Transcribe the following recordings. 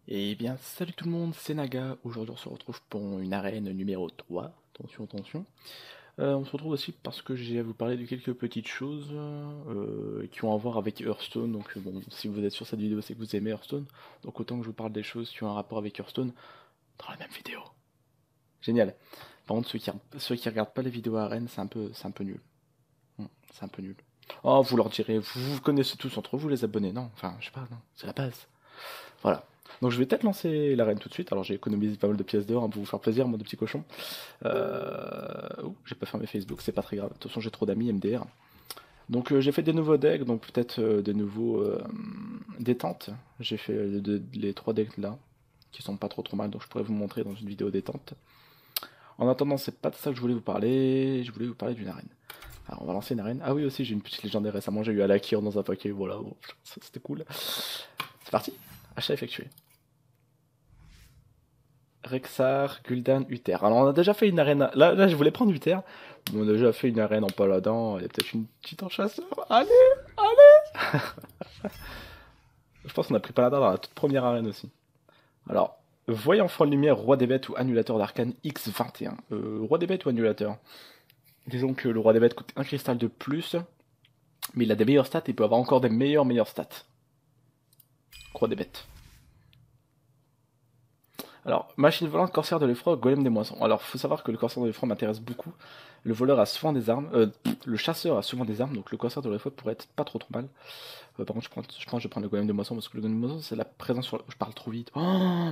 Eh bien, salut tout le monde, c'est Naga. Aujourd'hui, on se retrouve pour une arène numéro 3. Attention, attention. On se retrouve aussi parce que j'ai à vous parler de quelques petites choses qui ont à voir avec Hearthstone. Donc, bon, si vous êtes sur cette vidéo, c'est que vous aimez Hearthstone. Donc, autant que je vous parle des choses qui ont un rapport avec Hearthstone dans la même vidéo. Génial. Par contre, ceux qui regardent pas les vidéos arènes, c'est un peu nul. C'est un peu nul. Oh, vous leur direz, vous connaissez tous entre vous les abonnés, non? Enfin, je sais pas, non, c'est la base. Voilà. Donc je vais peut-être lancer l'arène tout de suite. Alors j'ai économisé pas mal de pièces d'or hein, pour vous faire plaisir, moi de petit cochon. J'ai pas fermé Facebook, c'est pas très grave. De toute façon j'ai trop d'amis MDR. Donc j'ai fait des nouveaux decks, donc peut-être des nouveaux détentes. J'ai fait les trois decks là, qui sont pas trop mal, donc je pourrais vous montrer dans une vidéo détente. En attendant, c'est pas de ça que je voulais vous parler. Je voulais vous parler d'une arène. Alors on va lancer une arène. Ah oui aussi j'ai une petite légendaire récemment, j'ai eu Alakir dans un paquet, voilà, bon, c'était cool. C'est parti, achat effectué. Rexar, Gul'dan, Uther. Alors on a déjà fait une arène. Là je voulais prendre Uther. On a déjà fait une arène en paladin. Il y a peut-être une petite en chasseur. Allez, allez. Je pense qu'on a pris paladin dans la toute première arène aussi. Alors, voyant franc de lumière, roi des bêtes ou annulateur d'arcane X21. Roi des bêtes ou annulateur. Disons que le roi des bêtes coûte un cristal de plus, mais il a des meilleures stats et il peut avoir encore des meilleures stats. Roi des bêtes. Alors, machine volante, corsaire de l'effroi, golem des moissons. Alors, faut savoir que le corsaire de l'effroi m'intéresse beaucoup. Le voleur a souvent des armes, le chasseur a souvent des armes, donc le corsaire de l'effroi pourrait être pas trop mal. Par contre, je pense que je vais prendre le golem des moissons parce que le golem des moissons, c'est la présence sur. Je parle trop vite. Oh,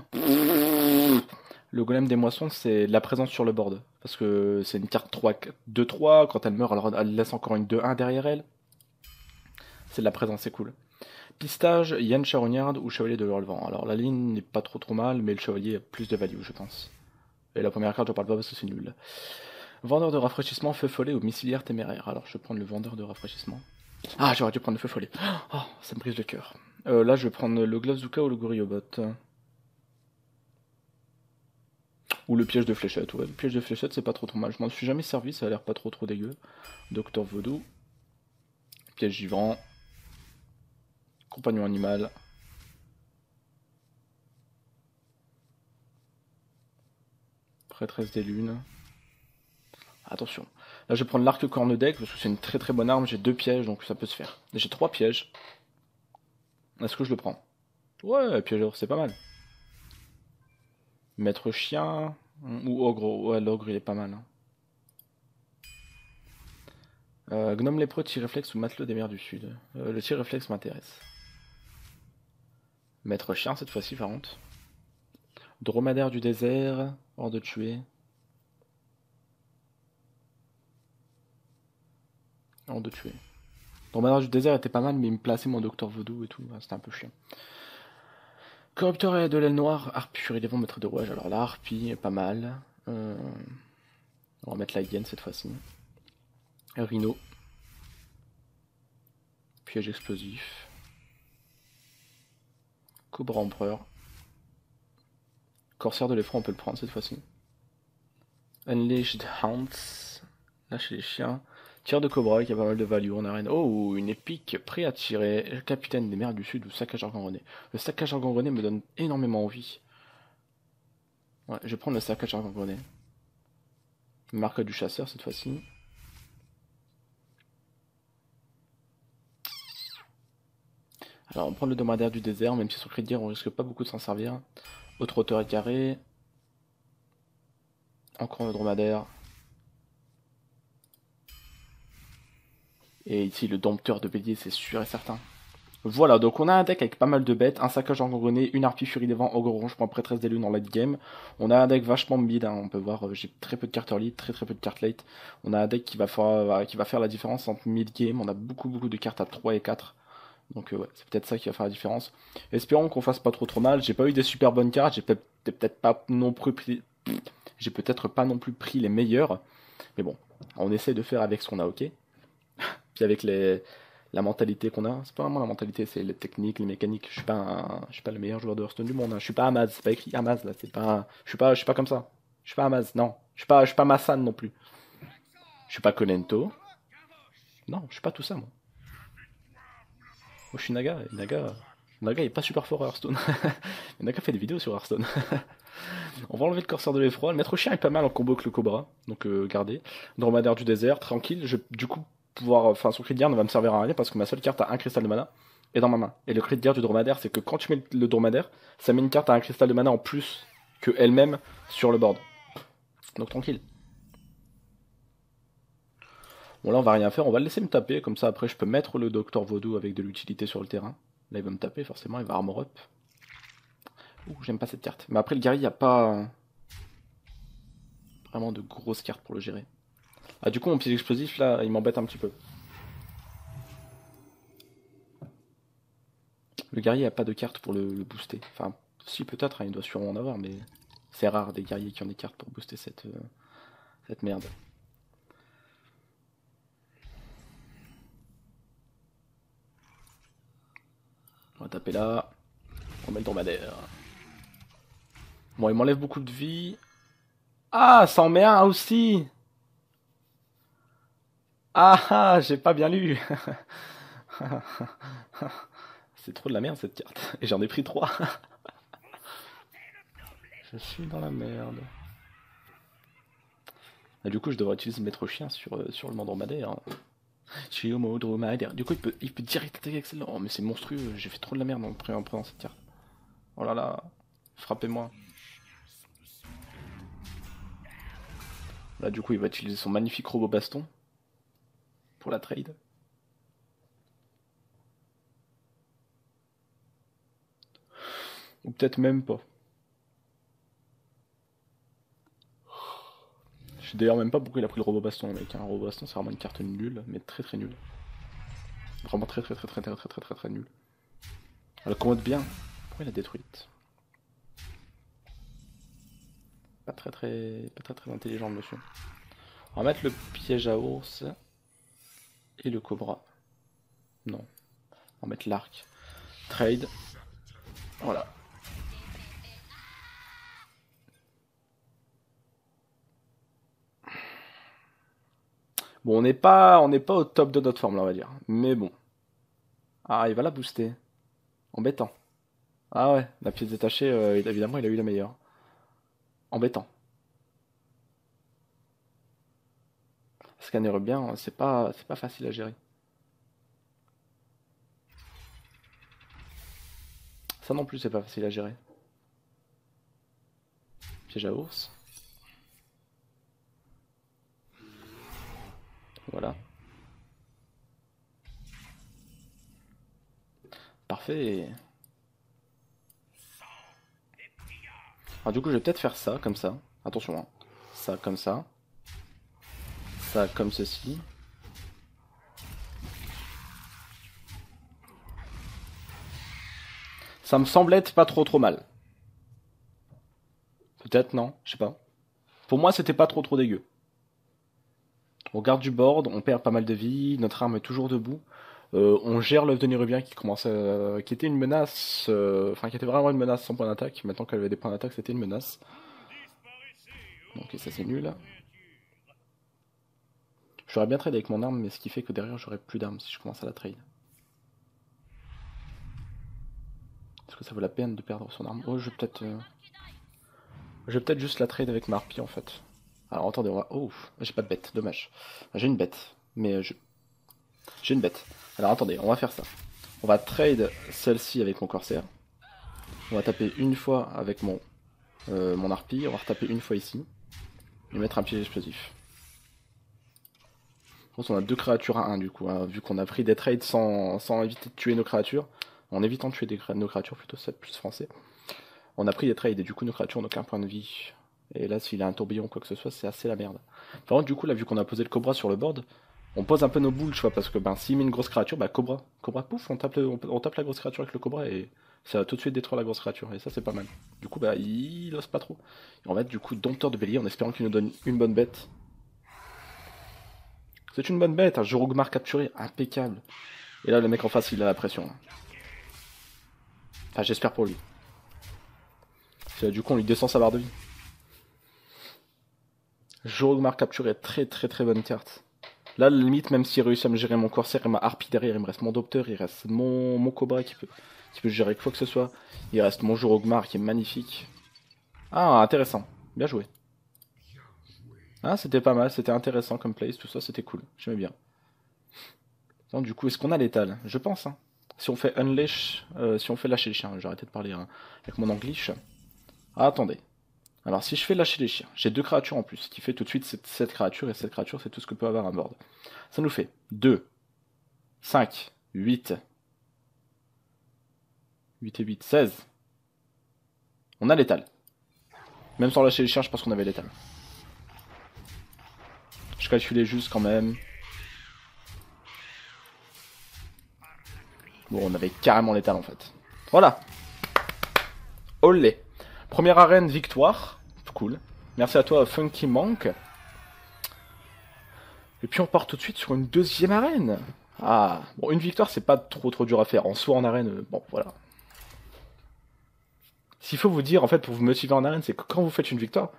le golem des moissons, c'est la présence sur le board. Parce que c'est une carte 3, 2-3. Quand elle meurt, alors elle laisse encore une 2-1 derrière elle. C'est de la présence, c'est cool. Pistage, Yann Charognard ou Chevalier de l'Orlevent. Alors la ligne n'est pas trop mal, mais le chevalier a plus de value, je pense. Et la première carte, j'en parle pas parce que c'est nul. Vendeur de rafraîchissement, feu follet ou missilière téméraire. Alors je vais prendre le vendeur de rafraîchissement. Ah, j'aurais dû prendre le feu follet. Oh, ça me brise le cœur. Là, je vais prendre le Glazooka ou le Gorillobot. Ou le piège de fléchette. Ouais, le piège de fléchette, c'est pas trop mal. Je m'en suis jamais servi, ça a l'air pas trop dégueu. Docteur Vaudou. Piège givrant. Compagnon animal. Prêtresse des lunes. Attention. Là, je vais prendre l'arc corne-deck parce que c'est une très bonne arme. J'ai 2 pièges, donc ça peut se faire. J'ai 3 pièges. Est-ce que je le prends? Ouais, piège c'est pas mal. Maître chien ou ogre. Ouais, l'ogre il est pas mal. Hein. Gnome lépreux, tir réflexe ou matelot des mers du sud. Le tir réflexe m'intéresse. Maître chien cette fois-ci, par contre. Dromadaire du désert, hors de tuer. Hors de tuer. Dromadaire du désert était pas mal, mais il me plaçait mon docteur Vaudou et tout. C'était un peu chiant. Corrupteur et de l'aile noire, harpie furie des vents, maître de rouage. Alors la harpie est pas mal. On va mettre la hyène cette fois-ci. Rhino. Piège explosif. Cobra empereur. Corsaire de l'effroi, on peut le prendre cette fois-ci. Unleashed Hounds. Lâcher les chiens. Tir de cobra qui a pas mal de value en arène. Oh, une épique prêt à tirer. Capitaine des mers du sud ou saccageur gangrené. Le saccageur gangrené me donne énormément envie. Ouais, je vais prendre le saccageur gangrené. Marque du chasseur cette fois-ci. Alors on prend le dromadaire du désert, même si sur cri de guerre on risque pas beaucoup de s'en servir. Autre hauteur et carré. Encore le dromadaire. Et ici le dompteur de bélier, c'est sûr et certain. Voilà, donc on a un deck avec pas mal de bêtes, un saccage engrenné, une harpie furie des vents, ogre rouge pour prêtresse des lunes en late game. On a un deck vachement mid, hein, on peut voir, j'ai très peu de cartes early, très peu de cartes late. On a un deck qui va faire la différence entre mid game, on a beaucoup de cartes à 3 et 4. Donc ouais, c'est peut-être ça qui va faire la différence. Espérons qu'on fasse pas trop mal. J'ai pas eu des super bonnes cartes, j'ai peut-être pas non plus pris les meilleures. Mais bon, on essaie de faire avec ce qu'on a, ok. Puis avec la mentalité qu'on a, c'est pas vraiment la mentalité, c'est les techniques, les mécaniques. Je suis pas le meilleur joueur de Hearthstone du monde. Hein. Je suis pas Amaz, c'est pas écrit Amaz là. C'est pas, je suis pas comme ça. Je suis pas Amaz, non. Je suis pas Massan non plus. Je suis pas Kolento. Non, je suis pas tout ça moi. Moi je suis Naga. Et Naga. Naga il est pas super fort à Hearthstone. Mais Naga fait des vidéos sur Hearthstone. On va enlever le corsaire de l'effroi. Le maître chien est pas mal en combo avec le cobra. Donc gardez. Dromadaire du désert, tranquille. Du coup, enfin son cri de guerre ne va me servir à rien parce que ma seule carte a un cristal de mana est dans ma main. Et le cri de guerre du dromadaire, c'est que quand tu mets le dromadaire, ça met une carte à un cristal de mana en plus que elle-même sur le board. Donc tranquille. Bon là on va rien faire, on va le laisser me taper, comme ça après je peux mettre le docteur Vaudou avec de l'utilité sur le terrain. Là il va me taper forcément, il va armor up. Ouh, j'aime pas cette carte. Mais après le guerrier, il n'y a pas vraiment de grosses cartes pour le gérer. Ah du coup mon piège explosif là, il m'embête un petit peu. Le guerrier a pas de carte pour le booster. Enfin, si peut-être, hein, il doit sûrement en avoir, mais c'est rare des guerriers qui ont des cartes pour booster cette merde. On va taper là. On met le dromadaire. Bon, il m'enlève beaucoup de vie. Ah, ça en met un aussi. Ah, ah, j'ai pas bien lu. C'est trop de la merde cette carte. Et j'en ai pris 3. Je suis dans la merde. Ah, du coup, je devrais utiliser le maître chien sur le dromadaire. Chiomo dromadaire. Du coup, il peut direct attaquer avec celle-là. Oh, mais c'est monstrueux. J'ai fait trop de la merde en prenant cette carte. Oh là là. Frappez-moi. Là, du coup, il va utiliser son magnifique robot baston pour la trade. Ou peut-être même pas. Je sais d'ailleurs même pas pourquoi il a pris le robot baston, mec. Un robot baston, c'est vraiment une carte nulle, mais très très nulle. Vraiment très nul. Elle commode bien. Pourquoi il l'a détruite? Pas très intelligent, monsieur. On va mettre le piège à ours et le cobra. Non. On va mettre l'arc. Trade. Voilà. Bon, on n'est pas au top de notre forme, là, on va dire. Mais bon. Ah, il va la booster. Embêtant. Ah ouais, la pièce détachée, évidemment, il a eu la meilleure. Embêtant. Scanner bien, c'est pas facile à gérer. Ça non plus, c'est pas facile à gérer. Piège à ours. Voilà. Parfait. Alors du coup, je vais peut-être faire ça, comme ça. Attention, hein. Ça, comme ça. Ça, comme ceci. Ça me semble être pas trop mal. Peut-être, non, je sais pas. Pour moi, c'était pas trop dégueu. On garde du board, on perd pas mal de vie, notre arme est toujours debout. On gère l'œuf de Nérubien qui était une menace, enfin qui était vraiment une menace sans point d'attaque. Maintenant qu'elle avait des points d'attaque, c'était une menace. Donc ça c'est nul. J'aurais bien trade avec mon arme, mais ce qui fait que derrière j'aurais plus d'armes si je commence à la trade. Est-ce que ça vaut la peine de perdre son arme? Oh, je vais peut-être juste la trade avec ma harpie en fait. Alors attendez, on va... Oh, j'ai pas de bête, dommage. J'ai une bête, mais j'ai une bête. Alors attendez, on va faire ça. On va trade celle-ci avec mon corsaire. On va taper une fois avec mon harpie. On va retaper une fois ici. Et mettre un piège explosif. Je pense qu'on a deux créatures à 1 du coup. Hein, vu qu'on a pris des trades sans éviter de tuer nos créatures. En évitant de tuer nos créatures, plutôt, c'est plus français. On a pris des trades et du coup nos créatures n'ont aucun point de vie. Et là, s'il a un tourbillon ou quoi que ce soit, c'est assez la merde. Par contre, du coup, là, vu qu'on a posé le cobra sur le board, on pose un peu nos boules, tu vois, parce que s'il met une grosse créature, cobra pouf, on tape la grosse créature avec le cobra et ça va tout de suite détruire la grosse créature. Et ça, c'est pas mal. Du coup, il ose pas trop. Et on va être du coup dompteur de bélier en espérant qu'il nous donne une bonne bête. C'est une bonne bête, un Jorogmar capturé, impeccable. Et là, le mec en face, il a la pression. Enfin, j'espère pour lui. Du coup, on lui descend sa barre de vie. Jorogmar capturé, très bonne carte. Là, à la limite, même s'il réussit à me gérer mon corsaire et ma harpie derrière, il me reste mon docteur, il reste mon cobra qui qui peut gérer quoi que ce soit. Il reste mon jeu Ogmar qui est magnifique. Ah, intéressant. Bien joué. Ah, c'était pas mal, c'était intéressant comme place, tout ça, c'était cool. J'aimais bien. Donc, du coup, est-ce qu'on a l'étal? Je pense, hein. Si on fait unleash, si on fait lâcher les chiens, j'ai arrêté de parler hein, avec mon anglish. Ah, attendez. Alors, si je fais lâcher les chiens, j'ai 2 créatures en plus, ce qui fait tout de suite cette créature, et cette créature, c'est tout ce que peut avoir un board. Ça nous fait 2, 5, 8. 8 et 8, 16. On a l'étal. Même sans lâcher les chiens, je pense qu'on avait l'étal. Je calculais juste quand même. Bon, on avait carrément l'étal en fait. Voilà. Olé. Première arène, victoire. Cool. Merci à toi, Funky Monk. Et puis on part tout de suite sur une deuxième arène. Ah, bon, une victoire, c'est pas trop dur à faire. En soi, en arène, bon, voilà. S'il faut vous dire, en fait, pour vous motiver en arène, c'est que quand vous faites une victoire,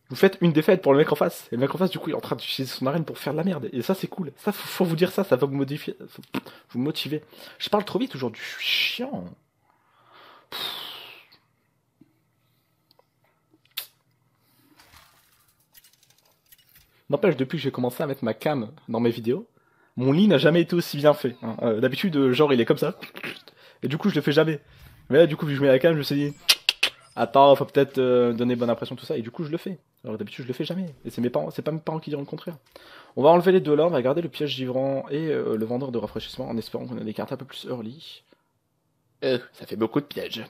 vous faites une défaite pour le mec en face. Et le mec en face, du coup, il est en train d'utiliser son arène pour faire de la merde. Et ça, c'est cool. Ça, faut vous dire ça va vous modifier. Vous motiver. Je parle trop vite aujourd'hui. Je suis chiant. N'empêche, depuis que j'ai commencé à mettre ma cam dans mes vidéos, mon lit n'a jamais été aussi bien fait. Hein. D'habitude, genre, il est comme ça. Et du coup, je le fais jamais. Mais là, du coup, vu que je mets la cam, je me suis dit, attends, faut peut-être donner bonne impression, tout ça. Et du coup, je le fais. Alors d'habitude, je le fais jamais. Et c'est mes parents, c'est pas mes parents qui diront le contraire. On va enlever les deux là, on va garder le piège givrant et le vendeur de rafraîchissement en espérant qu'on a des cartes un peu plus early. Ça fait beaucoup de pièges.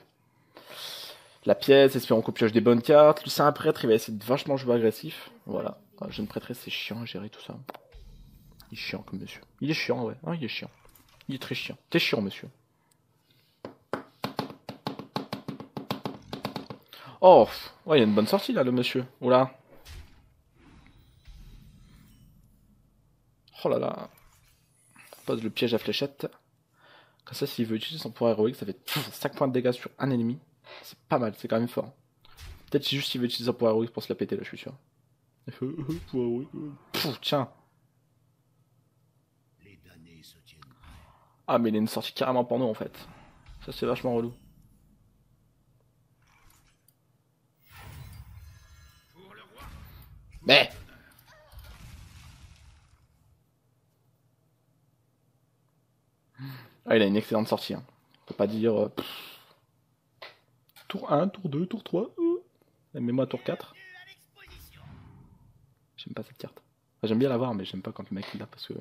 La pièce, espérons qu'on pioche des bonnes cartes. Lui, c'est un prêtre, il va essayer de vachement jouer agressif. Voilà. Jeune prêtresse, c'est chiant à gérer tout ça. Il est chiant comme monsieur. Il est chiant, ouais. Ah, il est chiant. Il est très chiant. T'es chiant, monsieur. Oh, ouais, il y a une bonne sortie là, le monsieur. Oula. Oh là là. On pose le piège à fléchette. Comme ça, s'il veut utiliser son pouvoir héroïque, ça fait 5 points de dégâts sur un ennemi. C'est pas mal, c'est quand même fort. Peut-être juste s'il veut utiliser son pouvoir héroïque pour se la péter là, je suis sûr. Pouvoir héroïque. Tiens. Ah, mais il a une sortie carrément porno en fait. Ça, c'est vachement relou. Mais ah, il a une excellente sortie. Hein. On peut pas dire... tour 1, tour 2, tour 3. Mets-moi tour 4. J'aime pas cette carte. Enfin, j'aime bien l'avoir, mais j'aime pas quand le mec il l'a parce que...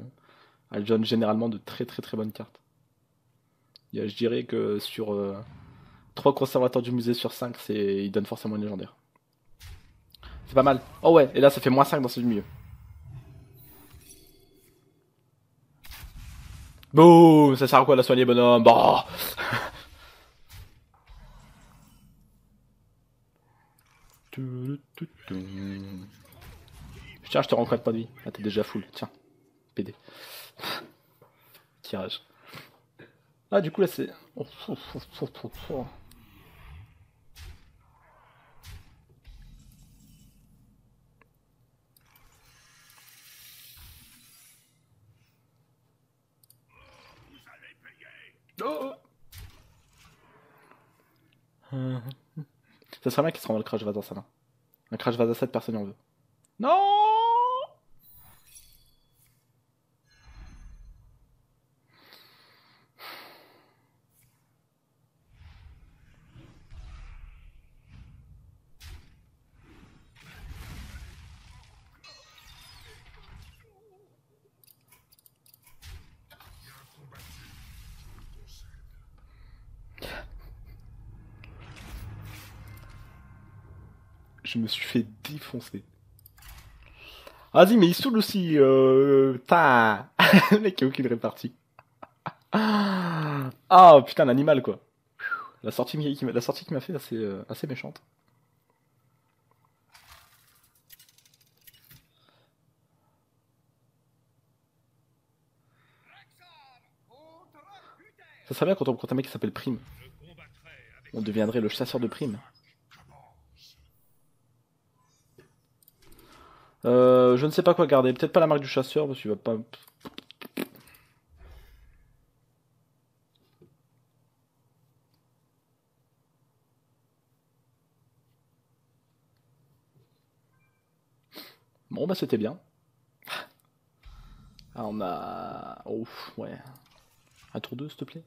elle donne généralement de très bonnes cartes. Je dirais que sur 3 conservateurs du musée sur 5, il donne forcément une légendaire. C'est pas mal. Oh ouais, et là ça fait moins 5 dans ce milieu. Boum, ça sert à quoi la soigner, bonhomme? Bah. Tiens, je te rends 4 points de vie. Ah, t'es déjà full. Tiens, PD. Tirage. Ah, du coup, là, c'est... Oh. Ça serait bien qu'il se rende le crash vase dans sa main. Un crash vase à 7, personne n'en veut. Non. Je me suis fait défoncer. Vas-y, mais il saoule aussi. Le mec, il a aucune répartie. Ah, putain, l'animal, quoi. La sortie qui m'a fait, assez méchante. Ça serait bien quand on rencontre un mec qui s'appelle Prime. On deviendrait le chasseur de Prime. Je ne sais pas quoi garder. Peut-être pas la marque du chasseur, parce qu'il va pas... Bon bah c'était bien. Ah on a... Ouf, ouais. Un tour 2 s'il te plaît.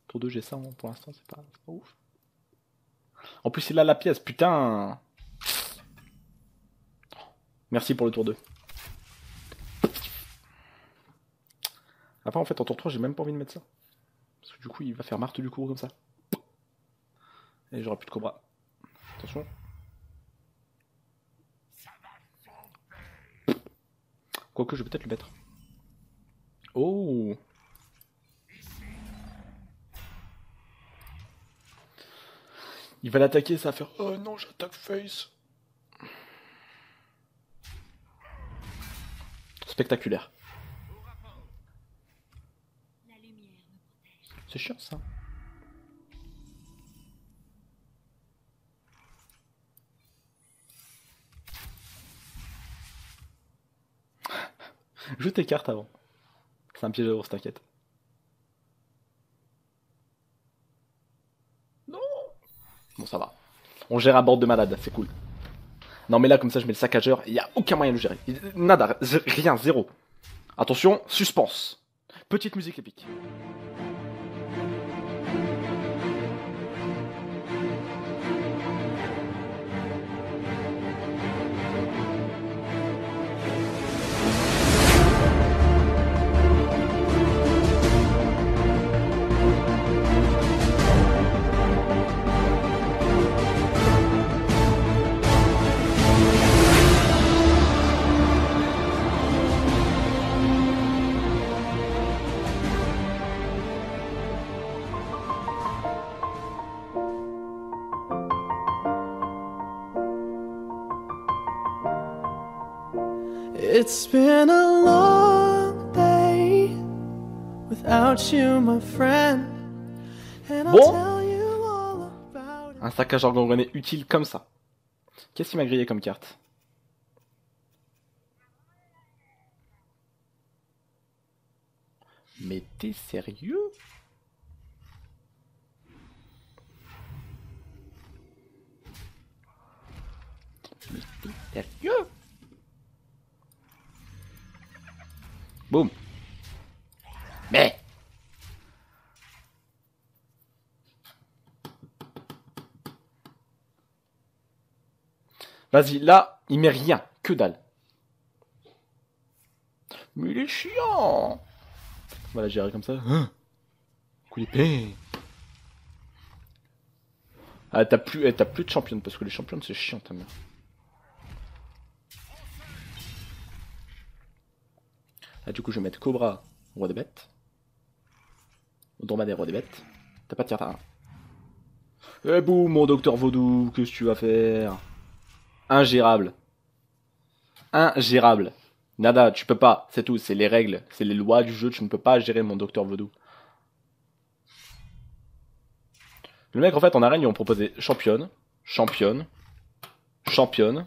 Tour 2 j'ai ça hein, pour l'instant, c'est pas ouf. En plus il a la pièce, putain. Merci pour le tour 2. Après en fait en tour 3 j'ai même pas envie de mettre ça. Parce que du coup il va faire marteau du coup comme ça. Et j'aurai plus de cobra. Attention. Quoique je vais peut-être le mettre. Oh. Il va l'attaquer, ça va faire... Oh non, j'attaque face. Spectaculaire. C'est chiant ça. Joue tes cartes avant. C'est un piège à ours, t'inquiète. Non. Bon, ça va. On gère à bord de malade, c'est cool. Non, mais là, comme ça, je mets le saccageur. Il n'y a aucun moyen de le gérer. Nada, rien, zéro. Attention, suspense. Petite musique épique. It's been a long day without you, my friend. And I'll Bon. tell you all about it. Un saccageur gangrené utile comme ça. Qu'est-ce qu'il m'a grillé comme carte? Mais t'es sérieux? Mais t'es sérieux? Boum. Mais vas-y, là, il met rien, que dalle. Mais il est chiant. Voilà, j'irai comme ça. Hein, coup d'épée. Ah, t'as plus de championne, parce que les championnes, c'est chiant, ta mère. Ah, du coup, je vais mettre Cobra, roi des bêtes. Dromadaire, roi des bêtes. T'as pas de carte à 1. Et boum, mon docteur Vaudou, qu'est-ce que tu vas faire? Ingérable. Ingérable. Nada, tu peux pas, c'est tout, c'est les règles, c'est les lois du jeu, tu ne peux pas gérer mon docteur Vaudou. Le mec, en fait, en arène, ils ont proposé championne, championne, championne.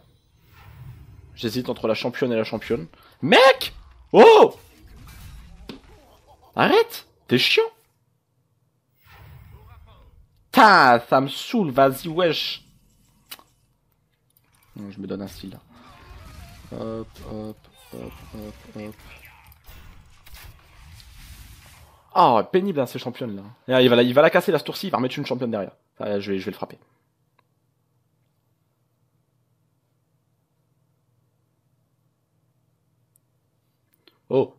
J'hésite entre la championne et la championne. Mec! Oh! Arrête! T'es chiant! Tain, ça me saoule, vas-y, wesh! Non, je me donne un style là. Hop, hop, hop, hop, hop. Ah, oh, pénible hein, ces championnes là. Il va la casser la tour-ci, il va remettre une championne derrière. Ah, je vais le frapper. Oh.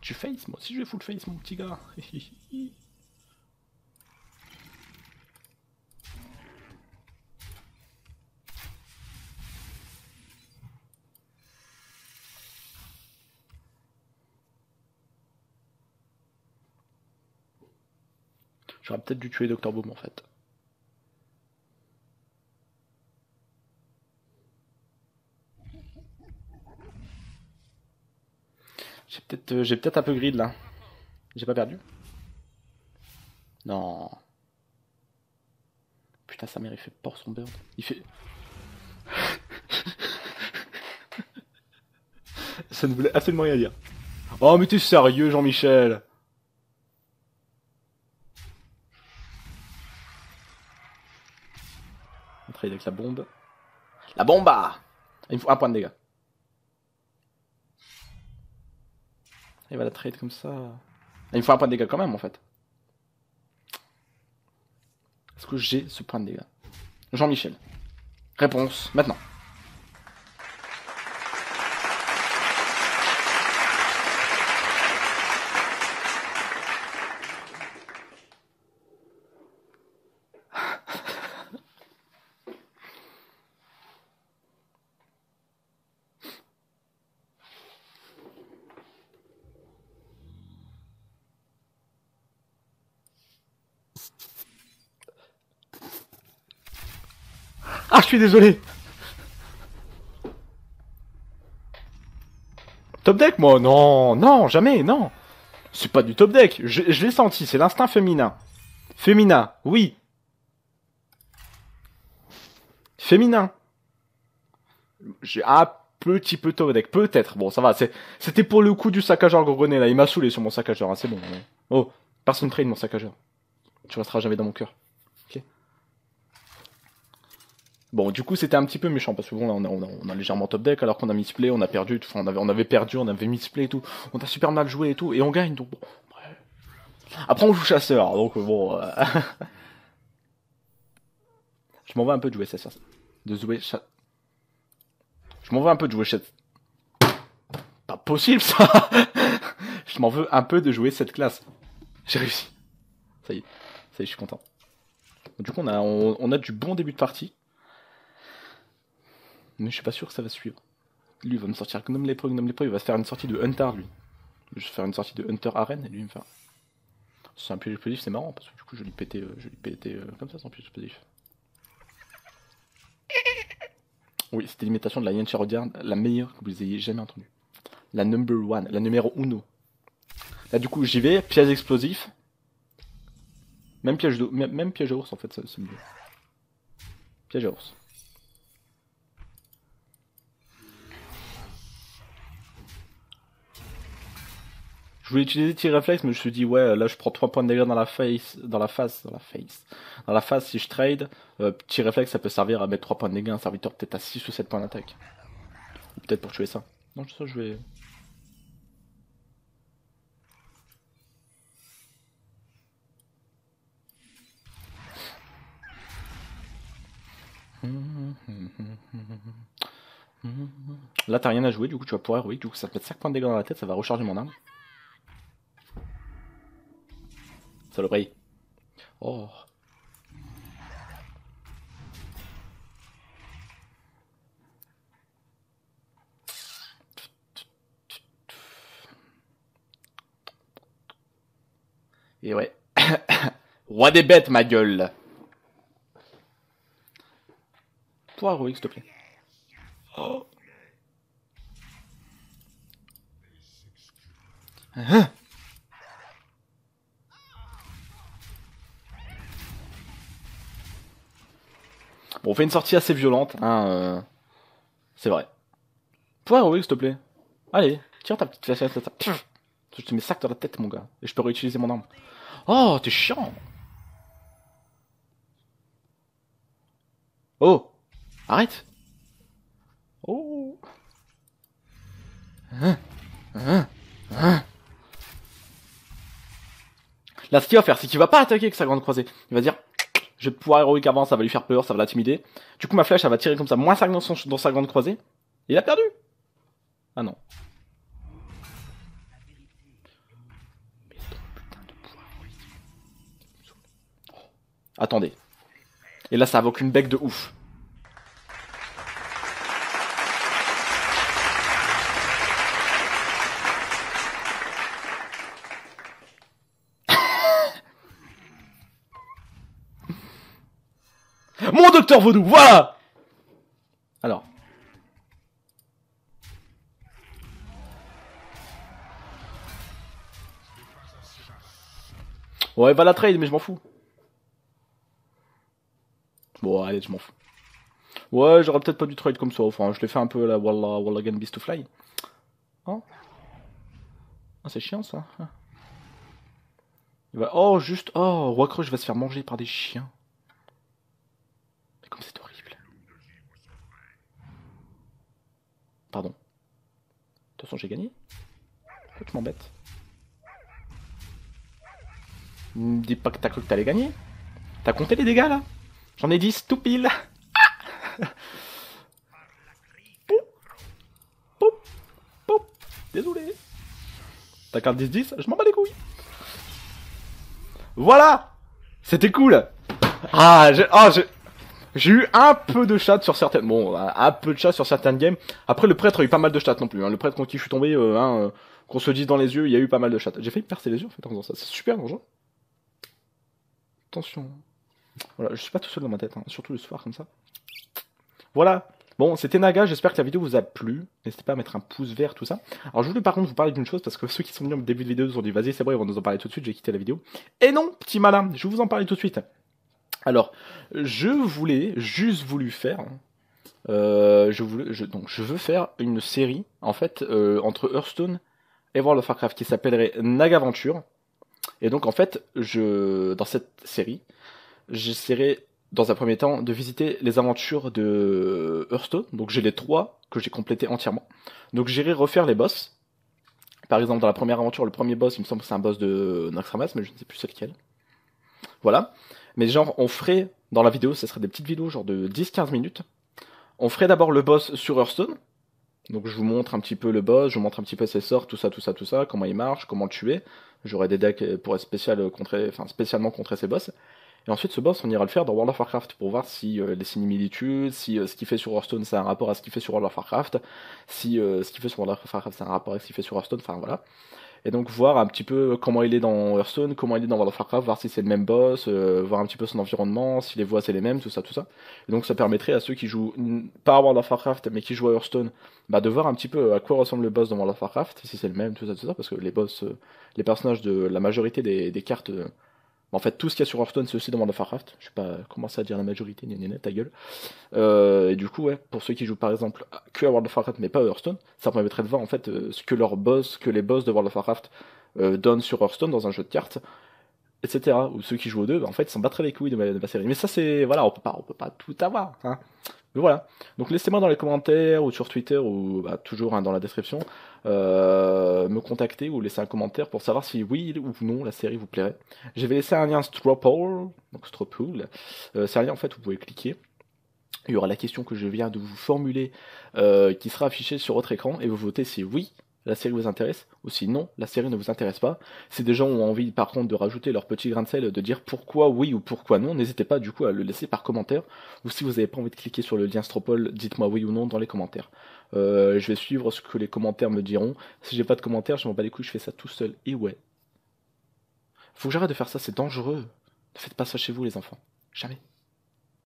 Tu face, moi aussi je vais full face mon petit gars. J'aurais peut-être dû tuer Dr Boom en fait. J'ai peut-être un peu grid là. J'ai pas perdu? Non. Putain sa mère il fait port son bird. Il fait... Ça ne voulait absolument rien dire. Oh, mais t'es sérieux, Jean-Michel? On trade avec la bombe. La bomba! Il me faut un point de dégâts. Il va la trade comme ça. Il me faut un point de dégâts quand même, en fait. Est-ce que j'ai ce point de dégâts? Jean-Michel. Réponse, maintenant. Ah, je suis désolé. Top deck, moi? Non, non, jamais, non. C'est pas du top deck. Je l'ai senti, c'est l'instinct féminin. Féminin, oui. Féminin. J'ai un petit peu top deck, peut-être. Bon, ça va, c'était pour le coup du saccageur Gorgonet, là. Il m'a saoulé sur mon saccageur, hein, c'est bon. Mais... Oh, personne trade mon saccageur. Tu resteras jamais dans mon cœur. Ok. Bon, du coup, c'était un petit peu méchant, parce que bon, là, on a légèrement top deck, alors qu'on a misplay, on a perdu, enfin, on avait perdu, on avait misplay et tout. On a super mal joué et tout, et on gagne, donc bon. Ouais. Après, on joue chasseur, donc bon... Je m'en vais un peu de jouer chasseur. Je m'en veux un peu de jouer cette... Pas possible, ça. Je m'en veux un peu de jouer cette classe. J'ai réussi. Ça y est, je suis content. Du coup, on a du bon début de partie. Mais je suis pas sûr que ça va suivre. Lui, il va me sortir Gnome Lépreux, il va se faire une sortie de Hunter, lui. Je vais faire une sortie de Hunter Arène, et lui, il me fait... C'est un piège explosif, c'est marrant, parce que du coup, je vais lui péter comme ça, sans piège explosif. Oui, c'était l'imitation de la Yen Charodiard, la meilleure que vous ayez jamais entendue. La number one, la numéro uno. Là, du coup, j'y vais, piège explosif. Même piège à ours, en fait, c'est mieux. Piège à ours. Je voulais utiliser tir réflexe, mais je me suis dit, ouais, là je prends 3 points de dégâts dans la face, si je trade, tir réflexe ça peut servir à mettre 3 points de dégâts, un serviteur peut-être à 6 ou 7 points d'attaque. Ou peut-être pour tuer ça. Non, ça je vais... Là t'as rien à jouer, du coup tu vas pouvoir héroïque, du coup ça te met 5 points de dégâts dans la tête, ça va recharger mon arme. Saloperie. Oh. Et ouais. Roi des bêtes, ma gueule. Toi, héroïque, s'il te plaît. Oh. Hein? Bon, on fait une sortie assez violente, hein. C'est vrai. Toi, héroïque, s'il te plaît. Allez, tire ta petite flèche. Je te mets sac dans la tête, mon gars. Et je peux réutiliser mon arme. Oh, t'es chiant. Oh, arrête. Oh. Là, ce qu'il va faire, c'est qu'il va pas attaquer avec sa grande croisée. Il va dire, je vais pouvoir héroïque avant, ça va lui faire peur, ça va l'intimider. Du coup, ma flèche, elle va tirer comme ça, moins 5 dans sa grande croisée. Et il a perdu. Ah non. Attendez. Et là, ça invoque une bec de ouf. Mon docteur Vaudou, voilà. Alors. Ouais, va la trade, mais je m'en fous. Bon, allez, je m'en fous. Ouais, j'aurais peut-être pas dû trade comme ça. Enfin, je l'ai fait un peu la Wallah Gun Beast to Fly. Oh, ah, c'est chiant ça. Il va... Oh, juste. Oh, Roi Crush va se faire manger par des chiens. Mais comme c'est horrible. Pardon. De toute façon, j'ai gagné. Pourquoi tu m'embêtes? Me dis pas que t'as cru que t'allais gagner. T'as compté les dégâts là? J'en ai 10 tout pile. Poup, poup, poup. Désolé. T'as carte 10-10, je m'en bats les couilles. Voilà. C'était cool. Ah, j'ai eu un peu de chat sur certaines... Bon, un peu de chat sur certaines games. Après, le prêtre a eu pas mal de chat non plus. Hein. Le prêtre contre qui je suis tombé, qu'on se dise dans les yeux, il y a eu pas mal de chat. J'ai failli me percer les yeux en fait en faisant ça. C'est super dangereux. Attention. Voilà, je suis pas tout seul dans ma tête, hein. Surtout le soir comme ça. Voilà. Bon, c'était Naga, j'espère que la vidéo vous a plu. N'hésitez pas à mettre un pouce vert, tout ça. Alors je voulais par contre vous parler d'une chose, parce que ceux qui sont venus au début de vidéo se sont dit, vas-y, c'est vrai, ils vont nous en parler tout de suite, j'ai quitté la vidéo. Et non, petit malin, je vais vous en parler tout de suite. Alors, je voulu faire... donc je veux faire une série, en fait, entre Hearthstone et World of Warcraft, qui s'appellerait Nagaventure. Et donc en fait, dans cette série, j'essaierai dans un premier temps de visiter les aventures de Hearthstone. Donc j'ai les 3 que j'ai complétés entièrement. Donc j'irai refaire les boss. Par exemple dans la première aventure, le premier boss, il me semble que c'est un boss de Naxxramas, mais je ne sais plus c'est lequel. Voilà. Mais genre on ferait, dans la vidéo, ce serait des petites vidéos genre de 10-15 minutes. On ferait d'abord le boss sur Hearthstone. Donc je vous montre un petit peu le boss, je vous montre un petit peu ses sorts, tout ça, comment il marche, comment le tuer. J'aurai des decks pour être spécialement contrer ces boss. Et ensuite, ce boss, on ira le faire dans World of Warcraft pour voir si les similitudes, si ce qu'il fait sur Hearthstone, c'est un rapport à ce qu'il fait sur World of Warcraft, si ce qu'il fait sur World of Warcraft, c'est un rapport à ce qu'il fait sur Hearthstone, enfin voilà. Et donc voir un petit peu comment il est dans Hearthstone, comment il est dans World of Warcraft, voir si c'est le même boss, voir un petit peu son environnement, si les voix c'est les mêmes, tout ça. Et donc ça permettrait à ceux qui jouent pas à World of Warcraft mais qui jouent à Hearthstone, bah de voir un petit peu à quoi ressemble le boss dans World of Warcraft, si c'est le même, tout ça, parce que les boss, les personnages de la majorité des cartes... en fait, tout ce qu'il y a sur Hearthstone, c'est aussi dans World of Warcraft. Je sais pas commencer à dire la majorité, ta gueule. Et du coup, ouais, pour ceux qui jouent par exemple que à World of Warcraft, mais pas à Hearthstone, ça permettrait de voir en fait ce que les boss de World of Warcraft donnent sur Hearthstone dans un jeu de cartes, etc. Ou ceux qui jouent aux deux, bah, en fait, ils s'en battraient les couilles de ma série. Mais ça, c'est voilà, on peut pas tout avoir, hein. Mais voilà. Donc laissez-moi dans les commentaires ou sur Twitter ou bah, toujours dans la description me contacter ou laisser un commentaire pour savoir si oui ou non la série vous plairait. Je vais laisser un lien Strawpool, donc Strawpool. C'est un lien en fait où vous pouvez cliquer. Il y aura la question que je viens de vous formuler qui sera affichée sur votre écran et vous votez si oui la série vous intéresse ou si non la série ne vous intéresse pas. Si des gens ont envie par contre de rajouter leur petit grain de sel, de dire pourquoi oui ou pourquoi non, n'hésitez pas du coup à le laisser par commentaire, ou si vous n'avez pas envie de cliquer sur le lien Stropole, dites-moi oui ou non dans les commentaires. Je vais suivre ce que les commentaires me diront. Si j'ai pas de commentaires, je m'en bats les couilles, je fais ça tout seul, et ouais. Faut que j'arrête de faire ça, c'est dangereux. Ne faites pas ça chez vous les enfants. Jamais.